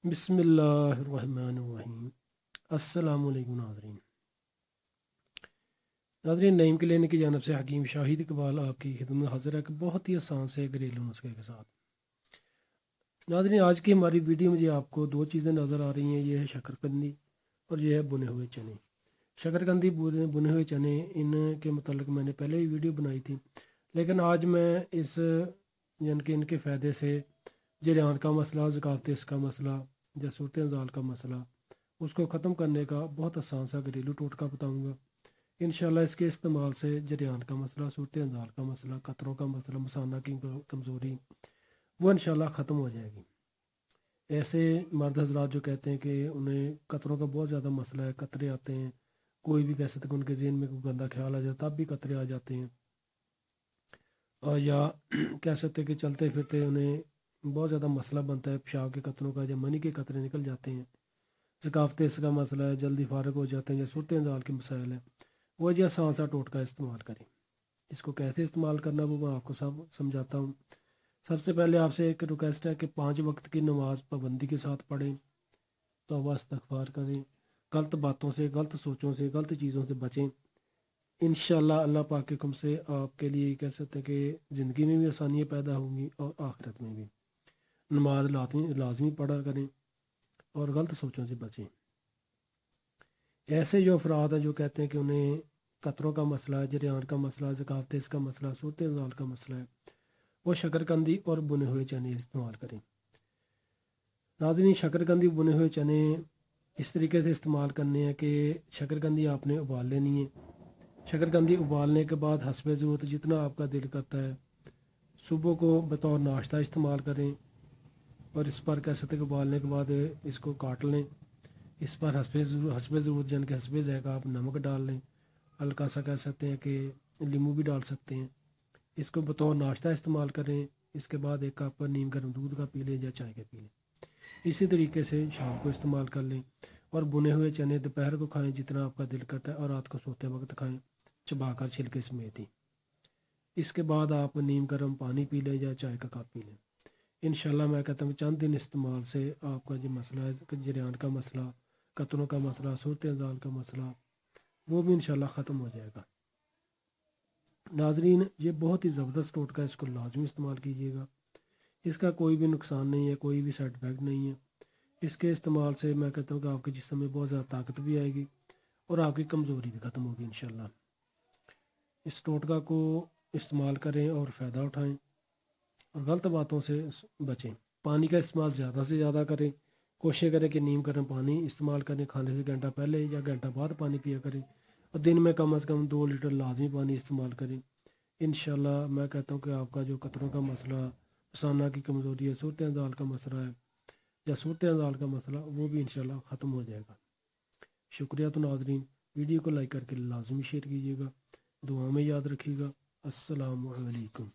بسم اللہ الرحمن الرحیم۔ السلام علیکم ناظرین، نعیم کلینک کی جانب سے حکیم شاہد اقبال آپ کی خدمت میں حاضر ہے کہ بہت ہی آسان سے گھریلو نسخے کے ساتھ۔ ناظرین، آج کی ہماری ویڈیو میں آپ کو دو چیزیں نظر آ رہی ہیں، یہ ہے شکرقندی اور یہ ہے بنے ہوئے چنے۔ شکرقندی بنے ہوئے چنے، ان کے متعلق میں نے پہلے ہی ویڈیو بنائی تھی، لیکن آج میں اس یعنی کہ ان کے فائدے سے جریان کا مسئلہ، ذکاوت کا مسئلہ یا صورت انزال کا مسئلہ، اس کو ختم کرنے کا بہت آسان سا گھریلو ٹوٹکا بتاؤں گا۔ انشاءاللہ اس کے استعمال سے جریان کا مسئلہ، صورت انزال کا مسئلہ، قطروں کا مسئلہ، مثانہ کی کمزوری، وہ انشاءاللہ ختم ہو جائے گی۔ ایسے مرد حضرات جو کہتے ہیں کہ انہیں قطروں کا بہت زیادہ مسئلہ ہے، قطرے آتے ہیں، کوئی بھی کہہ سکتے کہ ان کے ذہن میں کوئی گندہ خیال آ جائے تب بھی قطرے آ جاتے ہیں، اور یا کہہ سکتے کہ چلتے پھرتے انہیں بہت زیادہ مسئلہ بنتا ہے پیشاب کے قطروں کا، یا منی کے قطرے نکل جاتے ہیں، ثقافت اس کا مسئلہ ہے، جلدی فارغ ہو جاتے ہیں، یا صورت انزال کے مسائل ہیں، وہ جی آسان سا ٹوٹکا استعمال کریں۔ اس کو کیسے استعمال کرنا وہ میں آپ کو سب سمجھاتا ہوں۔ سب سے پہلے آپ سے ایک ریکویسٹ ہے کہ 5 وقت کی نماز پابندی کے ساتھ پڑھیں، توبہ استغفار کریں، غلط باتوں سے، غلط سوچوں سے، غلط چیزوں سے بچیں۔ انشاءاللہ اللہ پاک کے حکم سے آپ کے لیے کہہ سکتے ہیں کہ زندگی میں بھی آسانیاں پیدا ہوں گی اور آخرت میں بھی۔ نماز لازمی پڑھا کریں اور غلط سوچوں سے بچیں۔ ایسے جو افراد ہیں جو کہتے ہیں کہ انہیں قطروں کا مسئلہ ہے، جریان کا مسئلہ، ذکاوت کا مسئلہ، صورت انزال کا مسئلہ ہے، وہ شکرقندی اور بنے ہوئے چنے استعمال کریں۔ ناظرین، شکرقندی بنے ہوئے چنے اس طریقے سے استعمال کرنے ہیں کہ شکرقندی آپ نے ابال لینی ہے۔ شکرقندی ابالنے کے بعد حسب ضرورت جتنا آپ کا دل کرتا ہے صبح کو بطور ناشتہ استعمال کریں، اور اس پر کہہ سکتے کہ ابالنے کے بعد اس کو کاٹ لیں۔ اس پر حسب ضرورت یعنی کہ حسب ذائقہ آپ نمک ڈال لیں، ہلکا سا کہہ سکتے ہیں کہ لیمو بھی ڈال سکتے ہیں۔ اس کو بطور ناشتہ استعمال کریں، اس کے بعد ایک کپ نیم گرم دودھ کا پی لیں یا چائے کا پی لیں۔ اسی طریقے سے شام کو استعمال کر لیں، اور بنے ہوئے چنے دوپہر کو کھائیں جتنا آپ کا دل کرتا ہے، اور رات کو سوتے وقت کھائیں چبا کر چھلکے سمیت ہی۔ اس کے بعد آپ نیم گرم پانی پی لیں یا چائے کا کپ پی لیں۔ انشاءاللہ میں کہتا ہوں چند دن استعمال سے آپ کا جو مسئلہ ہے، جریان کا مسئلہ، قطروں کا مسئلہ، صورت انزال کا مسئلہ، وہ بھی انشاءاللہ ختم ہو جائے گا۔ ناظرین، یہ بہت ہی زبردست ٹوٹکا ہے، اس کو لازمی استعمال کیجیے گا۔ اس کا کوئی بھی نقصان نہیں ہے، کوئی بھی سائڈ افیکٹ نہیں ہے۔ اس کے استعمال سے میں کہتا ہوں کہ آپ کے جسم میں بہت زیادہ طاقت بھی آئے گی اور آپ کی کمزوری بھی ختم ہوگی انشاءاللہ۔ اس ٹوٹکا کو استعمال کریں اور فائدہ اٹھائیں، اور غلط باتوں سے بچیں۔ پانی کا استعمال زیادہ سے زیادہ کریں، کوشش کریں کہ نیم گرم پانی استعمال کریں، کھانے سے گھنٹہ پہلے یا گھنٹہ بعد پانی پیا کریں، اور دن میں کم از کم 2 لیٹر لازمی پانی استعمال کریں۔ انشاءاللہ میں کہتا ہوں کہ آپ کا جو قطروں کا مسئلہ، مثانہ کی کمزوری ہے، صورت انزال کا مسئلہ ہے یا صورت انزال کا مسئلہ، وہ بھی انشاءاللہ ختم ہو جائے گا۔ شکریہ۔ تو ناظرین، ویڈیو کو لائک کر کے لازمی شیئر کیجیے گا، دعا میں یاد رکھیے گا۔ السلام علیکم۔